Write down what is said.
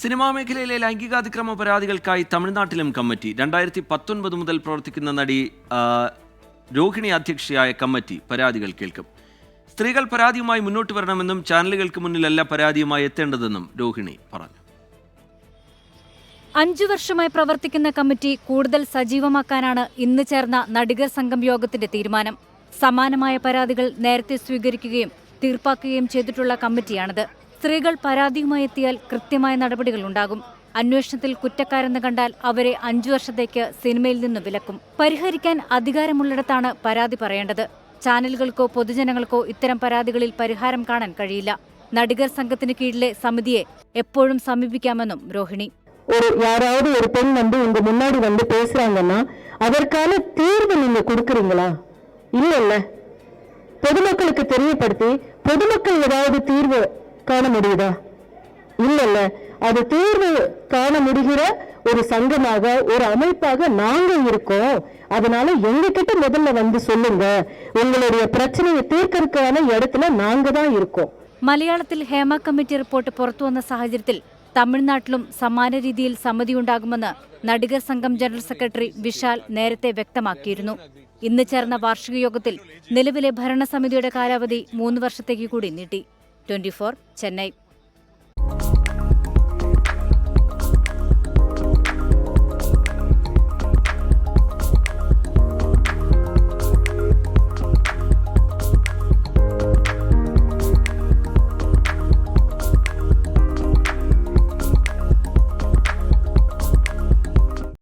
Cinema മേഖലയിലെ ലൈംഗികാതിക്രമ പരാതികൾക്കായി തമിഴ്നാട്ടിലും committee. 2019 മുതൽ പ്രവർത്തിക്കുന്ന നടി രോഹിണി അധ്യക്ഷയായ കമ്മിറ്റി പരാതികൾ കേൾക്കും. സ്ത്രീകൾ പരാതിയുമായി മുന്നോട്ട് വരണമെന്നും ചാനലുകൾക്ക് മുന്നിലല്ല പരാതിയുമായി എത്തേണ്ടതെന്നും രോഹിണി പറഞ്ഞു. 5 വർഷമായി പ്രവർത്തിക്കുന്ന കമ്മിറ്റി കൂടുതൽ സജീവമാക്കാനാണ് ഇന്ന് ചേർന്ന നടികർ സംഘം യോഗത്തിന്റെ തീരുമാനം. സമാനമായ പരാതികൾ നേരത്തെ സ്വീകരിക്കുകയും തീർപ്പാക്കുകയും ചെയ്തിട്ടുള്ള കമ്മിറ്റിയാണിത്. സ്ത്രീകൾ പരാതിയുമായി എത്തിയാൽ കൃത്യമായ നടപടികൾ ഉണ്ടാകും. അന്വേഷണത്തിൽ കുറ്റക്കാരെന്ന് കണ്ടാൽ അവരെ 5 വർഷത്തേക്ക് സിനിമയിൽ നിന്ന് വിലക്കും. പരിഹരിക്കാൻ അധികാരമുള്ളിടത്താണ് പരാതി പറയേണ്ടത്. ചാനലുകൾക്കോ പൊതുജനങ്ങൾക്കോ ഇത്തരം പരാതികളിൽ പരിഹാരം കാണാൻ കഴിയില്ല. നടികർ സംഘത്തിന് കീഴിലെ സമിതിയെ എപ്പോഴും സമീപിക്കാമെന്നും രോഹിണി. யாராவது ஒரு பெண் உங்க முன்னாடி பேசுறாங்கன்னா அதற்கான தீர்வு நீங்க கொடுக்கறீங்களா? இல்ல பொதுமக்களுக்கு தெரியப்படுத்தி பொதுமக்கள் ஏதாவது தீர்வு காண முடியுதா? இல்ல அது தீர்வு காண முடிகிற ஒரு சங்கமாக ஒரு அமைப்பாக நாங்க இருக்கோம். அதனால எங்க கிட்ட முதல்ல சொல்லுங்க. உங்களுடைய பிரச்சனையை தீர்க்கறதுக்கான இடத்துல நாங்க தான் இருக்கோம். മലയാളത്തിൽ ഹേമ കമ്മിറ്റി റിപ്പോർട്ട് പുറത്തുവന്ന സാഹചര്യത്തിൽ തമിഴ്നാട്ടിലും സമാന രീതിയിൽ സമിതിയുണ്ടാകുമെന്ന് നടികർ സംഘം ജനറൽ സെക്രട്ടറി വിശാൽ നേരത്തെ വ്യക്തമാക്കിയിരുന്നു. ഇന്ന് ചേർന്ന വാർഷിക യോഗത്തിൽ നിലവിലെ ഭരണസമിതിയുടെ കാലാവധി 3 വർഷത്തേക്ക് കൂടി നീട്ടി. 24 ചെന്നൈ.